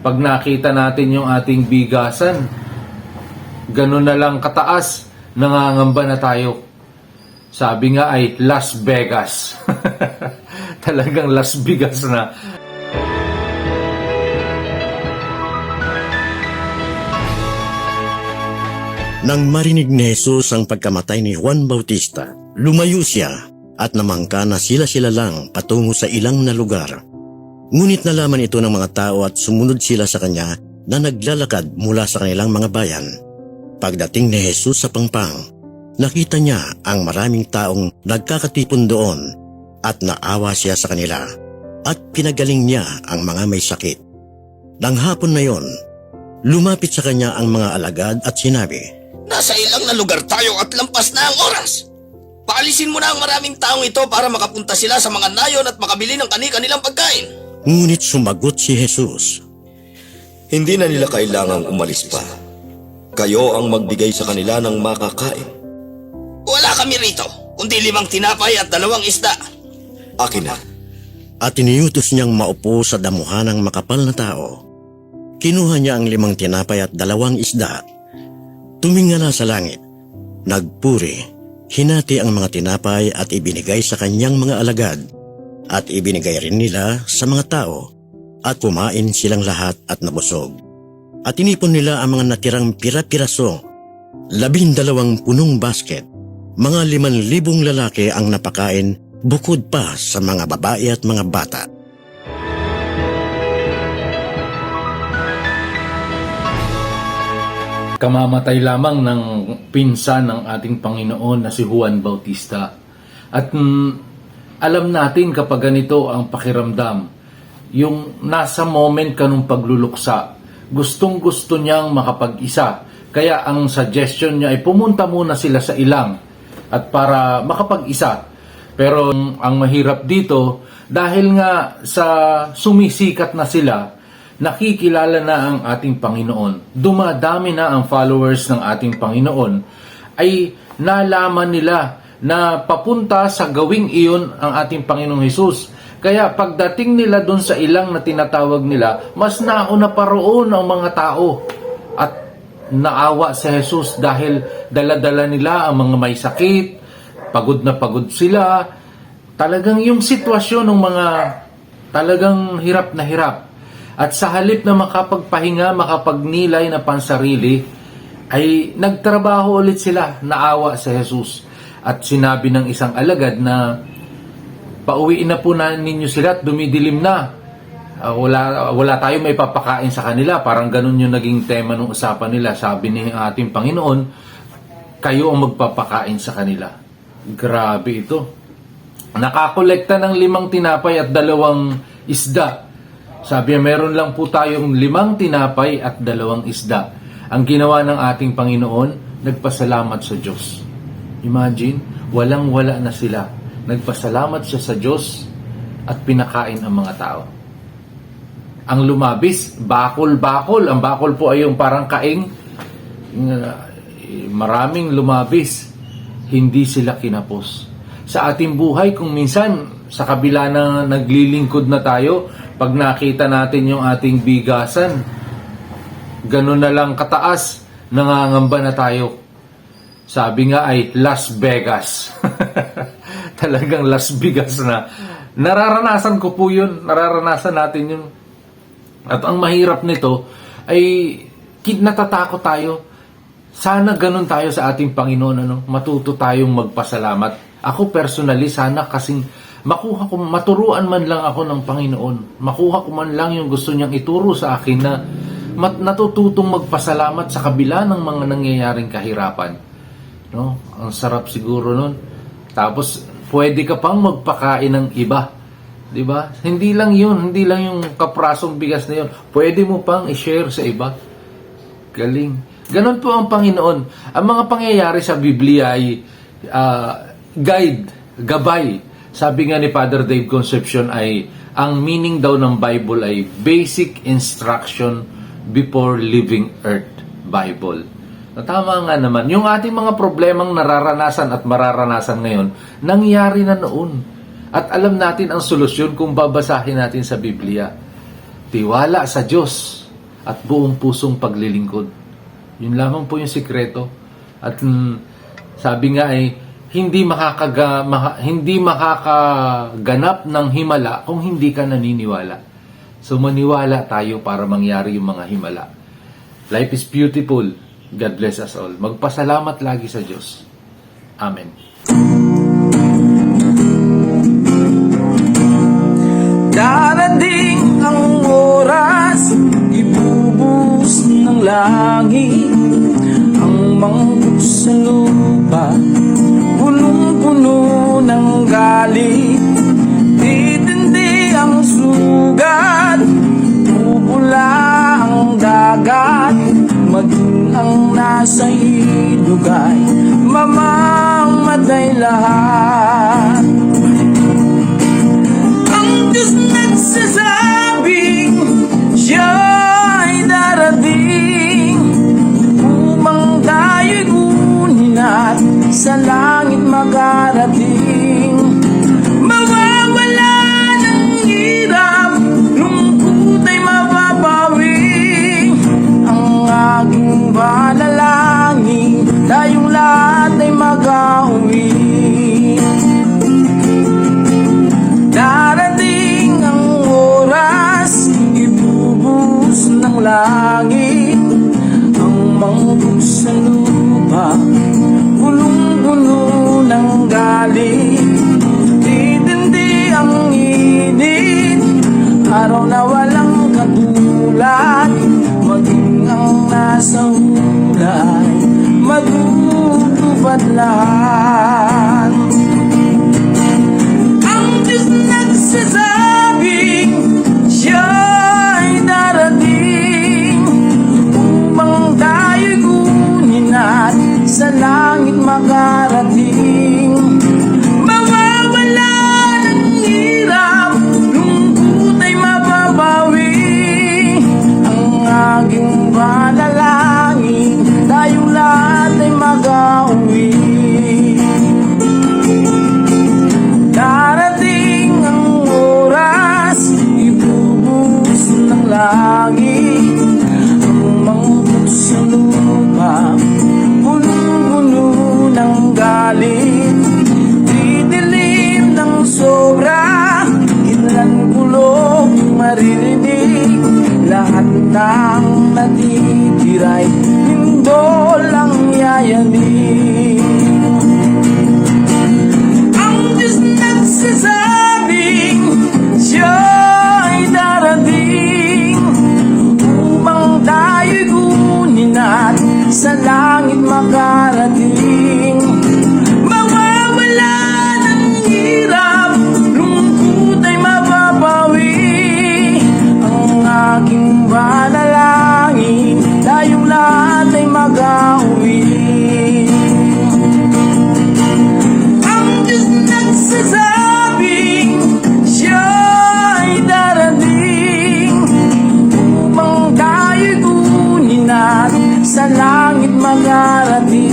Pag nakita natin yung ating bigasan, ganun na lang kataas, nangangamba na tayo. Sabi nga ay Las Vegas. Talagang Las Vegas na. Nang marinig ni Jesus ang pagkamatay ni Juan Bautista, lumayo siya at namangka na sila-sila lang patungo sa ilang na lugar. Ngunit nalaman ito ng mga tao at sumunod sila sa kanya na naglalakad mula sa kanilang mga bayan. Pagdating ni Jesus sa pangpang, nakita niya ang maraming taong nagkakatipon doon at naawa siya sa kanila at pinagaling niya ang mga may sakit. Nang hapon na yon, lumapit sa kanya ang mga alagad at sinabi, "Nasa ilang na lugar tayo at lampas na ang oras. Paalisin mo na ang maraming taong ito para makapunta sila sa mga nayon at makabili ng kani-kanilang pagkain." Ngunit sumagot si Jesus, Hindi na nila kailangang umalis pa. Kayo ang magbigay sa kanila ng makakain. Wala kami rito, kundi 5 tinapay at 2 isda. Akin na. at iniutos niyang maupo sa damuhan ng makapal na tao. Kinuha niya ang 5 tinapay at 2 isda. Tumingala sa langit, nagpuri, hinati ang mga tinapay at ibinigay sa kanyang mga alagad, at ibinigay rin nila sa mga tao, at kumain silang lahat at nabusog. At inipon nila ang mga natirang pira-piraso, 12 punong basket. Mga 5,000 lalaki ang napakain, bukod pa sa mga babae at mga bata. Kamamatay lamang ng pinsan ng ating Panginoon na si Juan Bautista. At alam natin kapag ganito ang pakiramdam, yung nasa moment ka nung pagluluksa, gustong-gusto niyang makapag-isa. Kaya ang suggestion niya ay pumunta muna sila sa ilang at para makapag-isa. Pero ang mahirap dito, dahil nga sa sumisikat na sila, nakikilala na ang ating Panginoon, dumadami na ang followers ng ating Panginoon, ay nalaman nila na papunta sa gawing iyon ang ating Panginoong Hesus. Kaya pagdating nila doon sa ilang na tinatawag nila, mas nauna pa roon ang mga tao. At naawa si Jesus dahil dala-dala nila ang mga may sakit, pagod na pagod sila. Talagang yung sitwasyon ng mga talagang hirap na hirap. At sa halip na makapagpahinga, makapagnilay na pansarili, ay nagtrabaho ulit sila, naawa si Jesus. At sinabi ng isang alagad na, pauwiin na po na ninyo sila at dumidilim na. Wala tayong may papakain sa kanila. Parang ganun yung naging tema ng usapan nila. Sabi ni ating Panginoon, kayo ang magpapakain sa kanila. Grabe ito. Nakakolekta ng 5 tinapay at 2 isda. Sabi niya, meron lang po tayong 5 tinapay at 2 isda. Ang ginawa ng ating Panginoon, nagpasalamat sa Diyos. Imagine, walang-wala na sila. Nagpasalamat siya sa Diyos at pinakain ang mga tao. Ang lumabis, bakol-bakol. Ang bakol po ay yung parang kaing. Maraming lumabis. Hindi sila kinapos. Sa ating buhay, kung minsan, sa kabila na naglilingkod na tayo, pag nakita natin yung ating bigasan, ganun na lang kataas, nangangamba na tayo. Sabi nga ay Las Vegas. Talagang Las Vegas na. Nararanasan ko po yun. Nararanasan natin yun. At ang mahirap nito ay natatakot tayo. Sana ganun tayo sa ating Panginoon. Matuto tayong magpasalamat. Ako personally, sana kasing maturuan man lang ako ng Panginoon. Makuha ko man lang yung gusto niyang ituro sa akin na natututong magpasalamat sa kabila ng mga nangyayaring kahirapan. No? Ang sarap siguro nun. Tapos, pwede ka pang magpakain ng iba. Di ba? Hindi lang yung kaprasong bigas na yun. Pwede mo pang i-share sa iba. Galing. Ganon po ang Panginoon. Ang mga pangyayari sa Biblia ay gabay. Sabi nga ni Father Dave Concepcion ay, ang meaning daw ng Bible ay basic instruction before leaving earth Bible. Tama nga naman. Yung ating mga problemang nararanasan at mararanasan ngayon, nangyari na noon. At alam natin ang solusyon kung babasahin natin sa Biblia. Tiwala sa Diyos. at buong pusong paglilingkod. Yun lamang po yung sikreto. At sabi nga ay hindi makakaganap ng himala kung hindi ka naniniwala. So maniwala tayo para mangyari yung mga himala. Life is beautiful. God bless us all. Magpasalamat lagi sa Diyos. Amen. Darating ang oras, ibubuhos ng langit ang mangkok sa lupa, punong-puno ng galit. Titindi ang sugat, pupula ang dagat, maging ang nasa ilog ay mamamatay lahat. Ang Diyos nagsasabing siya'y darating upang tayo'y kunin at sa langit makarating. Mawawala ng hirap, lungkot ay mababawi. Ang aking panalangin, tayong lahat ay mag-auwi. Darating ang oras, ibubuhos ng langit ang mangkok sa lupa, punong-puno ng galit. Titindi ang init, araw na walang katulad, maging ang nasa hulay, magtutupad lahat. Ang Diyos nagsasabing siya'y darating upang tayo'y kunin at sa langit makarating. Mawawala ng hirap, lungkot ay mababawi. Ang aking panalangin, tayong lahat ay mag-auwi. Darating ang oras, ibubuhos ng langit ang mangkok sa lupa, punong-puno ng galit. Didilim ng sobra, kinalan kulog maririnig, lahat ng natitira'y lindol ang yayanig. Ang Diyos nagsasabing siya'y darating upang tayo'y kunin at sa langit makarating. Mawawala ng hirap, lungkot ay mababawi. Ang aking panalangin, tayong lahat ay mag-auwi. Ang Diyos nagsasabing siya'y darating upang tayo'y kunin at sa langit makarating.